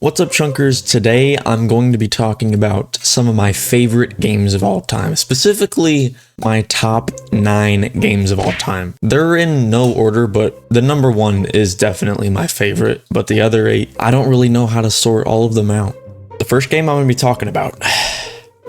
What's up, Chunkers? Today I'm going to be talking about some of my favorite games of all time, specifically my top 9 games of all time. They're in no order, but the number 1 is definitely my favorite, but the other 8, I don't really know how to sort all of them out. The first game I'm going to be talking about,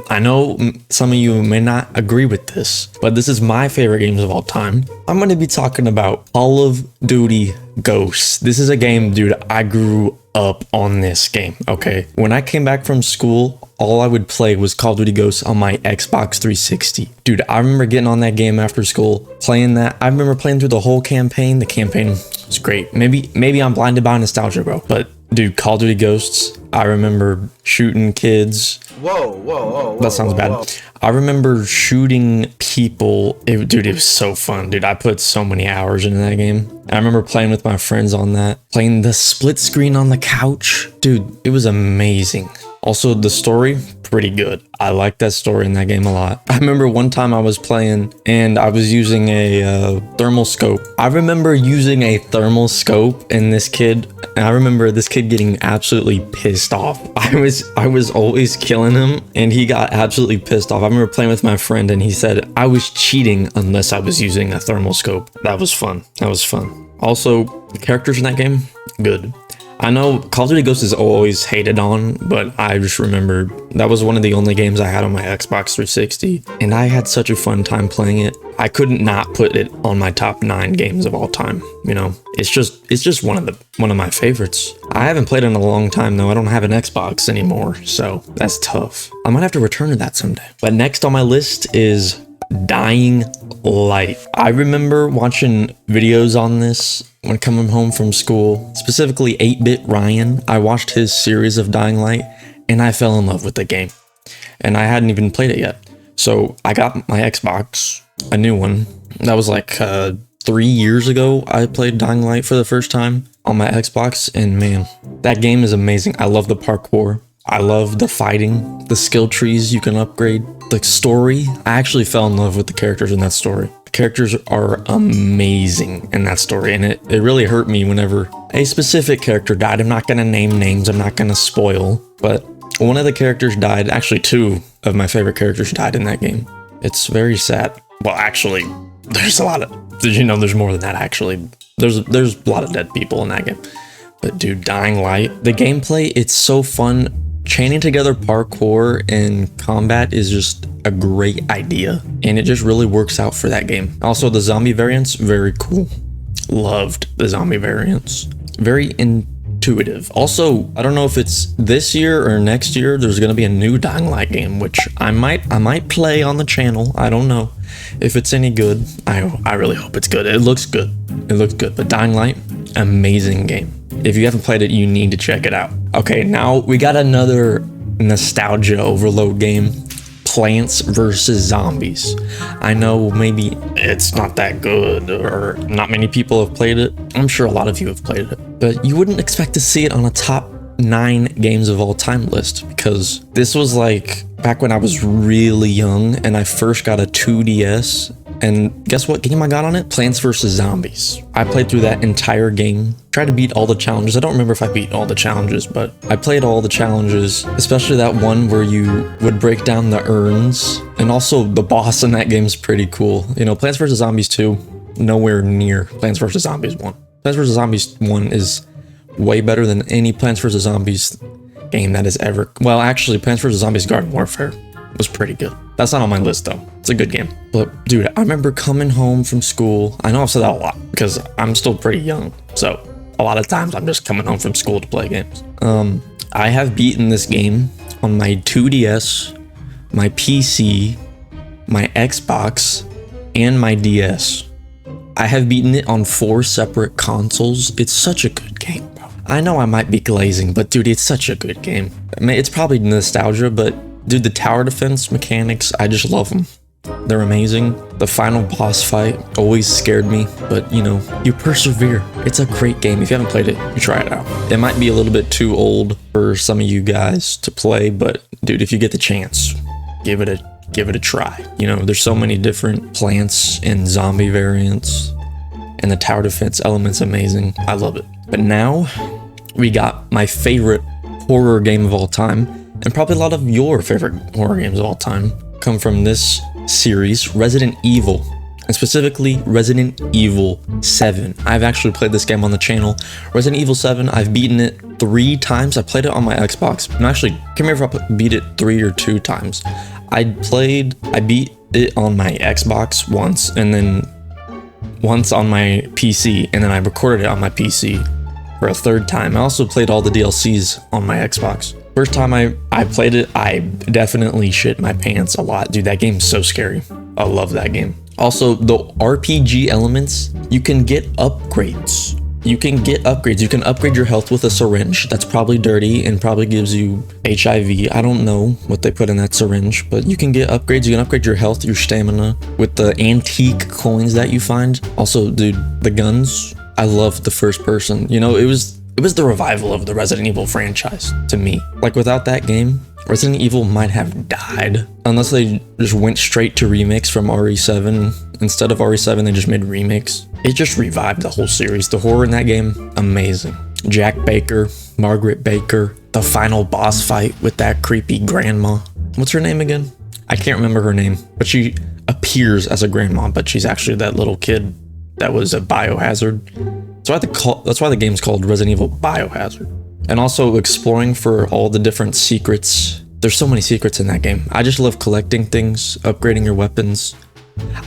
I know some of you may not agree with this, but this is my favorite games of all time. I'm going to be talking about Call of Duty Ghosts. This is a game, dude, I grew up on this game, okay? When I came back from school, all I would play was Call of Duty Ghosts on my Xbox 360. Dude, I remember getting on that game after school, playing that. I remember playing through the whole campaign. The campaign was great. Maybe I'm blinded by nostalgia, bro. But dude, Call of Duty Ghosts, I remember shooting kids. Whoa. That sounds bad. I remember shooting people. Dude, it was so fun. Dude, I put so many hours into that game. I remember playing with my friends on that. Playing the split screen on the couch. Dude, it was amazing. Also, the story, pretty good. I like that story in that game a lot. I remember one time I was playing and I was using a thermal scope. I remember using a thermal scope and I remember this kid getting absolutely pissed off. I was always killing him and he got absolutely pissed off. I remember playing with my friend and he said I was cheating unless I was using a thermal scope. That was fun. Also, the characters in that game, good. I know Call of Duty Ghosts is always hated on, but I just remember that was one of the only games I had on my Xbox 360, and I had such a fun time playing it. I couldn't not put it on my top 9 games of all time. You know, it's just one of my favorites. I haven't played it in a long time though. I don't have an Xbox anymore, so that's tough. I might have to return to that someday. But next on my list is Dying Light. I remember watching videos on this when coming home from school, specifically 8-Bit Ryan. I watched his series of Dying Light and I fell in love with the game, and I hadn't even played it yet. So I got my Xbox, a new one. That was like 3 years ago. I played Dying Light for the first time on my Xbox, and man, that game is amazing. I love the parkour. I love the fighting, the skill trees you can upgrade, the story. I actually fell in love with the characters in that story. The characters are amazing in that story, and it really hurt me whenever a specific character died. I'm not going to name names, I'm not going to spoil, but one of the characters died. Actually, 2 of my favorite characters died in that game. It's very sad. Well, actually, there's a lot of... Did you know there's more than that, actually? There's a lot of dead people in that game. But dude, Dying Light, the gameplay, it's so fun. Chaining together parkour and combat is just a great idea, and it just really works out for that game. Also, the zombie variants, very cool. Loved the zombie variants. Very intuitive. Also, I don't know if it's this year or next year, there's going to be a new Dying Light game, which I might play on the channel. I don't know if it's any good. I really hope it's good. It looks good. But Dying Light, amazing game. If you haven't played it, you need to check it out. Okay, now we got another nostalgia overload game, Plants vs. Zombies. I know maybe it's not that good or not many people have played it. I'm sure a lot of you have played it, but you wouldn't expect to see it on a top 9 games of all time list, because this was like back when I was really young and I first got a 2DS. And guess what game I got on it? Plants vs. Zombies. I played through that entire game. Tried to beat all the challenges. I don't remember if I beat all the challenges, but I played all the challenges, especially that one where you would break down the urns. And also the boss in that game is pretty cool. You know, Plants vs. Zombies 2, nowhere near Plants vs. Zombies 1. Plants vs. Zombies 1 is way better than any Plants vs. Zombies game that has ever... Well, actually, Plants vs. Zombies Garden Warfare was pretty good. That's not on my list though. It's a good game. But dude, I remember coming home from school. I know I've said that a lot because I'm still pretty young, so a lot of times I'm just coming home from school to play games. I have beaten this game on my 2DS, my PC, my Xbox, and my DS. I have beaten it on 4 separate consoles. It's such a good game, bro. I know I might be glazing, but dude, it's such a good game. I mean, it's probably nostalgia, but dude, the tower defense mechanics, I just love them. They're amazing. The final boss fight always scared me, but you know, you persevere. It's a great game. If you haven't played it, you try it out. It might be a little bit too old for some of you guys to play, but dude, if you get the chance, give it a try. You know, there's so many different plants and zombie variants, and the tower defense element's amazing. I love it. But now we got my favorite horror game of all time, and probably a lot of your favorite horror games of all time, come from this series, Resident Evil, and specifically Resident Evil 7. I've actually played this game on the channel. Resident Evil 7, I've beaten it 3 times. I played it on my Xbox. And actually, can't remember if I beat it 3 or 2 times. I beat it on my Xbox once, and then once on my PC, and then I recorded it on my PC for a 3rd time. I also played all the DLCs on my Xbox. First time I played it, I definitely shit my pants a lot. Dude, that game's so scary. I love that game. Also, the RPG elements, you can get upgrades. You can upgrade your health with a syringe that's probably dirty and probably gives you HIV. I don't know what they put in that syringe, but you can get upgrades. You can upgrade your health, your stamina with the antique coins that you find. Also, dude, the guns. I love the first person. You know, it was the revival of the Resident Evil franchise to me. Like, without that game, Resident Evil might have died. Unless they just went straight to remakes from RE7. Instead of RE7, they just made remakes. It just revived the whole series. The horror in that game, amazing. Jack Baker, Margaret Baker, the final boss fight with that creepy grandma. What's her name again? I can't remember her name, but she appears as a grandma, but she's actually that little kid that was a biohazard. That's why the game's called Resident Evil Biohazard. And also exploring for all the different secrets. There's so many secrets in that game. I just love collecting things, upgrading your weapons.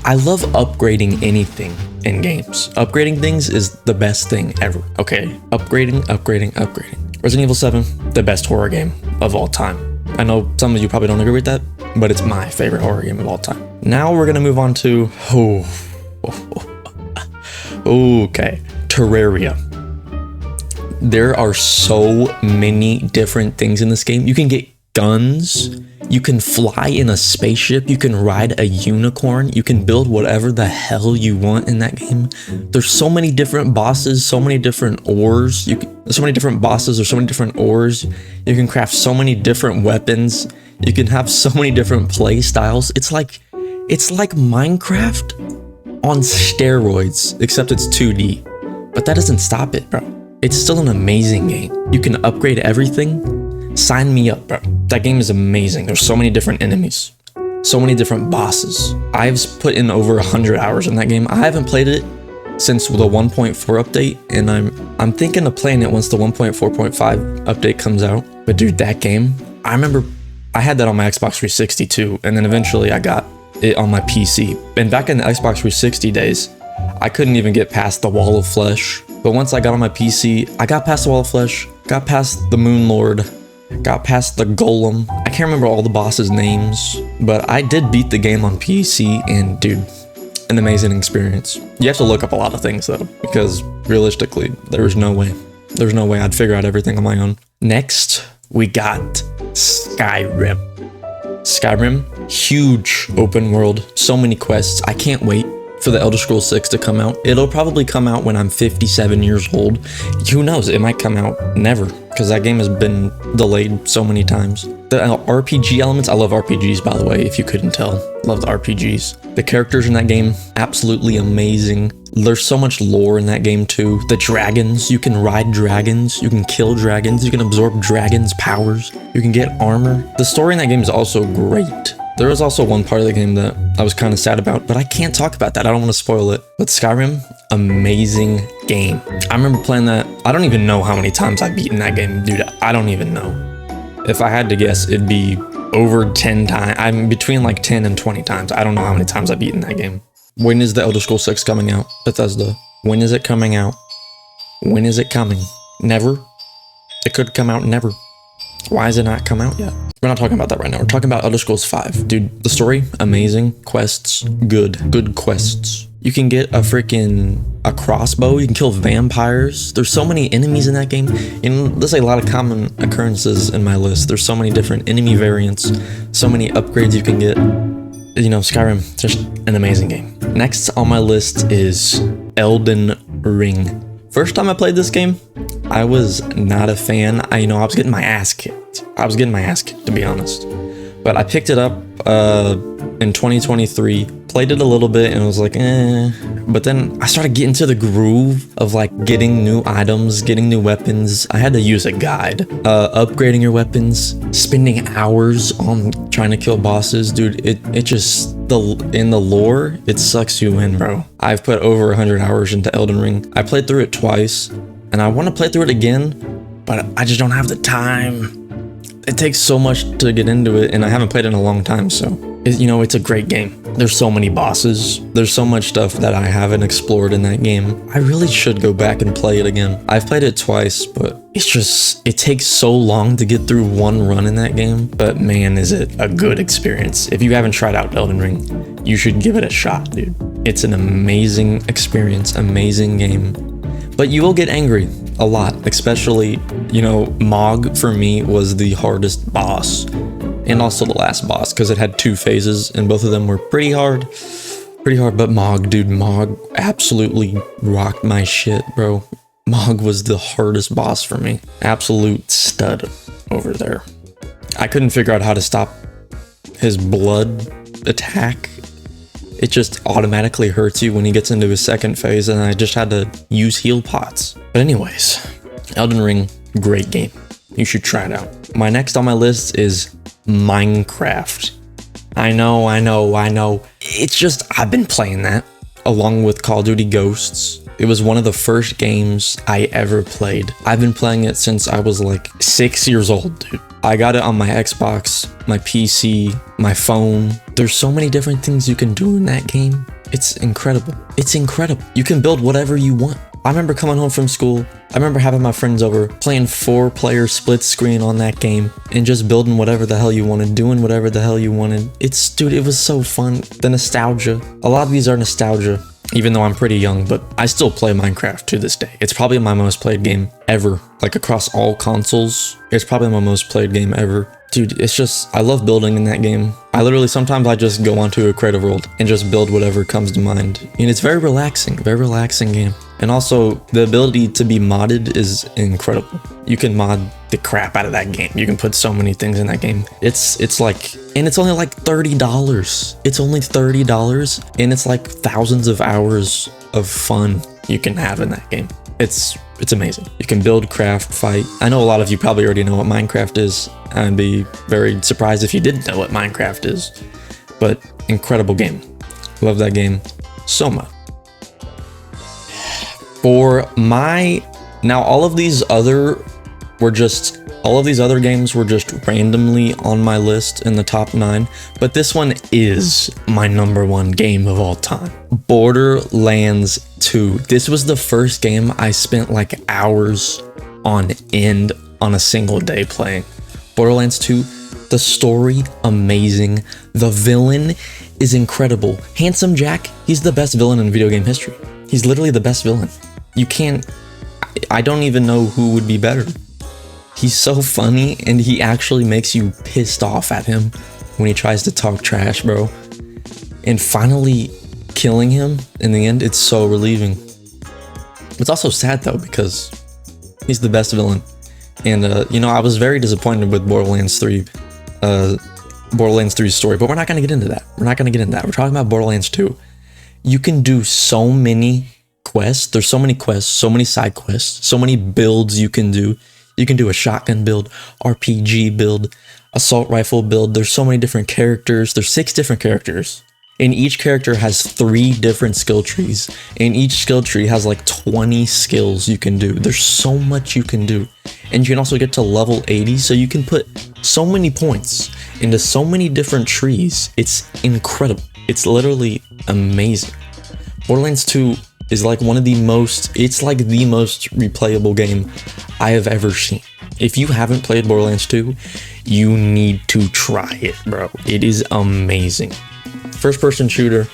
I love upgrading anything in games. Upgrading things is the best thing ever. Okay, upgrading. Resident Evil 7, the best horror game of all time. I know some of you probably don't agree with that, but it's my favorite horror game of all time. Now we're gonna move on to, okay, Terraria. There are so many different things in this game. You can get guns, you can fly in a spaceship, you can ride a unicorn, you can build whatever the hell you want in that game. There's so many different bosses, so many different ores. There's so many different bosses, there's so many different ores. You can craft so many different weapons. You can have so many different play styles. It's like Minecraft on steroids, except it's 2D. But that doesn't stop it, bro. It's still an amazing game. You can upgrade everything. Sign me up, bro. That game is amazing. There's so many different enemies, so many different bosses. I've put in over 100 hours in that game. I haven't played it since the 1.4 update, and I'm thinking of playing it once the 1.4.5 update comes out. But dude, that game, I remember I had that on my Xbox 360 too, and then eventually I got it on my PC. And back in the Xbox 360 days, I couldn't even get past the Wall of Flesh. But once I got on my PC, I got past the Wall of Flesh, got past the Moon Lord, got past the Golem. I can't remember all the bosses' names, but I did beat the game on PC, and dude, an amazing experience. You have to look up a lot of things though, because realistically, there's no way I'd figure out everything on my own. Next, we got Skyrim. Skyrim, huge open world, so many quests. I can't wait for the Elder Scrolls 6 to come out. It'll probably come out when I'm 57 years old. Who knows? It might come out never, because that game has been delayed so many times. The RPG elements, I love RPGs, by the way, if you couldn't tell. Love the RPGs. The characters in that game, absolutely amazing. There's so much lore in that game too. The dragons, you can ride dragons, you can kill dragons, you can absorb dragons' powers, you can get armor. The story in that game is also great. There was also one part of the game that I was kind of sad about, but I can't talk about that. I don't want to spoil it. But Skyrim, amazing game. I remember playing that. I don't even know how many times I've beaten that game, dude. I don't even know. If I had to guess, it'd be over 10 times. I'm between like 10 and 20 times. I don't know how many times I've beaten that game. When is the Elder Scrolls 6 coming out? Bethesda. When is it coming out? When is it coming? Never? It could come out never. Why has it not come out yet? We're not talking about that right now. We're talking about Elder Scrolls 5. Dude, the story, amazing. Quests, good quests. You can get a crossbow. You can kill vampires. There's so many enemies in that game. And there's a lot of common occurrences in my list. There's so many different enemy variants, so many upgrades you can get. You know, Skyrim, just an amazing game. Next on my list is Elden Ring. First time I played this game, I was not a fan. I was getting my ass kicked. To be honest. But I picked it up in 2023, played it a little bit and was like, eh. But then I started getting to the groove of like getting new items, getting new weapons. I had to use a guide, upgrading your weapons, spending hours on trying to kill bosses. Dude, it just, in the lore, it sucks you in, bro. I've put over 100 hours into Elden Ring. I played through it twice and I want to play through it again, but I just don't have the time. It takes so much to get into it, and I haven't played it in a long time, so you know, it's a great game. There's so many bosses. There's so much stuff that I haven't explored in that game. I really should go back and play it again. I've played it twice, but it's just, it takes so long to get through one run in that game. But man, is it a good experience. If you haven't tried out Elden Ring, you should give it a shot, dude. It's an amazing experience, amazing game. But you will get angry a lot, especially, you know, Mog for me was the hardest boss. And also the last boss, because it had 2 phases and both of them were pretty hard. But Mog, dude, Mog absolutely rocked my shit, bro. Mog was the hardest boss for me. Absolute stud over there. I couldn't figure out how to stop his blood attack. It just automatically hurts you when he gets into his second phase, and I just had to use heal pots. But anyways, Elden Ring, great game. You should try it out. My next on my list is Minecraft. I know. It's just, I've been playing that along with Call of Duty Ghosts. It was one of the first games I ever played. I've been playing it since I was like 6 years old, dude. I got it on my Xbox, my PC, my phone. There's so many different things you can do in that game. It's incredible. It's incredible. You can build whatever you want. I remember coming home from school. I remember having my friends over, playing 4-player split screen on that game and just building whatever the hell you wanted, doing whatever the hell you wanted. Dude, it was so fun. The nostalgia. A lot of these are nostalgia, even though I'm pretty young, but I still play Minecraft to this day. It's probably my most played game ever. Like across all consoles, it's probably my most played game ever. Dude, it's just, I love building in that game. Sometimes I just go onto a creative world and just build whatever comes to mind. And it's very relaxing game. And also, the ability to be modded is incredible. You can mod the crap out of that game. You can put so many things in that game. It's like, and it's only like $30. It's only $30, and it's like thousands of hours of fun you can have in that game. It's amazing. You can build, craft, fight. I know a lot of you probably already know what Minecraft is. I'd be very surprised if you didn't know what Minecraft is. But incredible game. Love that game so much. Now all of these other games were just randomly on my list in the top 9, but this one is my #1 game of all time. Borderlands 2. This was the first game I spent like hours on end on a single day playing. Borderlands 2, the story, amazing. The villain is incredible. Handsome Jack, he's the best villain in video game history. He's literally the best villain. I don't even know who would be better. He's so funny, and he actually makes you pissed off at him when he tries to talk trash, bro. And finally killing him in the end, it's so relieving. It's also sad though, because he's the best villain. And you know, I was very disappointed with Borderlands 3 story, but we're not gonna get into that. We're talking about Borderlands 2. You can do so many quests. There's so many quests, so many side quests, so many builds you can do. You can do a shotgun build, RPG build, assault rifle build. There's so many different characters. There's 6 different characters. And each character has 3 different skill trees. And each skill tree has like 20 skills you can do. There's so much you can do. And you can also get to level 80, so you can put so many points into so many different trees. It's incredible. It's literally amazing. Borderlands 2 is like the most replayable game I have ever seen. If you haven't played Borderlands 2, you need to try it, bro. It is amazing. First person shooter,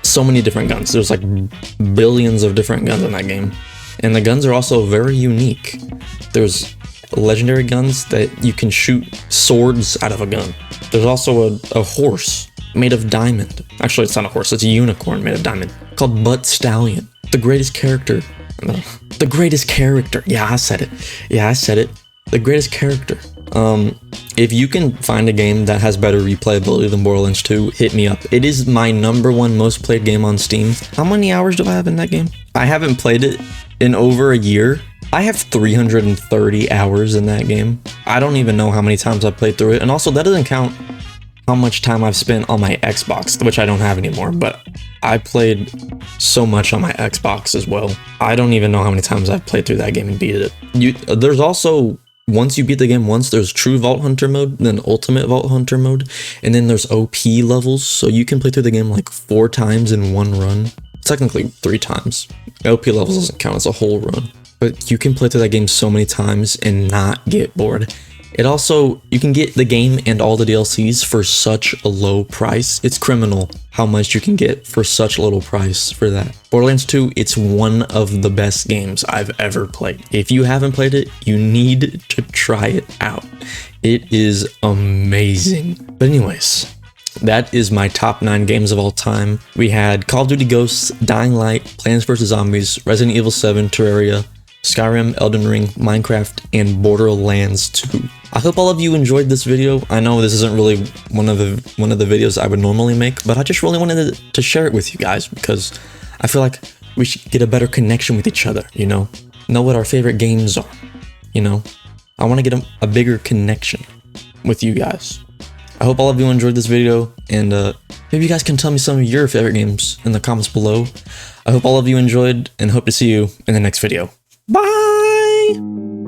so many different guns. There's like billions of different guns in that game. And the guns are also very unique. There's legendary guns that you can shoot swords out of a gun. There's also a horse made of diamond. Actually, it's not a horse, it's a unicorn made of diamond called Butt Stallion. The greatest character. Yeah, I said it. The greatest character If you can find a game that has better replayability than Borderlands 2, hit me up. It is my #1 most played game on Steam. How many hours do I have in that game? I haven't played it in over a year. I have 330 hours in that game. I don't even know how many times I've played through it. And also, that doesn't count how much time I've spent on my Xbox, which I don't have anymore, but I played so much on my Xbox as well. I don't even know how many times I've played through that game and beat it. There's also, once you beat the game once, there's True Vault Hunter mode, then Ultimate Vault Hunter mode, and then there's OP levels, so you can play through the game like 4 times in one run. Technically 3 times. OP levels doesn't count as a whole run. But you can play through that game so many times and not get bored. It also, you can get the game and all the DLCs for such a low price. It's criminal how much you can get for such a little price for that. Borderlands 2, it's one of the best games I've ever played. If you haven't played it, you need to try it out. It is amazing. But anyways, that is my top 9 games of all time. We had Call of Duty Ghosts, Dying Light, Plants vs. Zombies, Resident Evil 7, Terraria, Skyrim, Elden Ring, Minecraft, and Borderlands 2. I hope all of you enjoyed this video. I know this isn't really one of the videos I would normally make, but I just really wanted to share it with you guys because I feel like we should get a better connection with each other, you know what our favorite games are, I want to get a bigger connection with you guys. I hope all of you enjoyed this video, and maybe you guys can tell me some of your favorite games in the comments below. I hope all of you enjoyed, and hope to see you in the next video. Bye!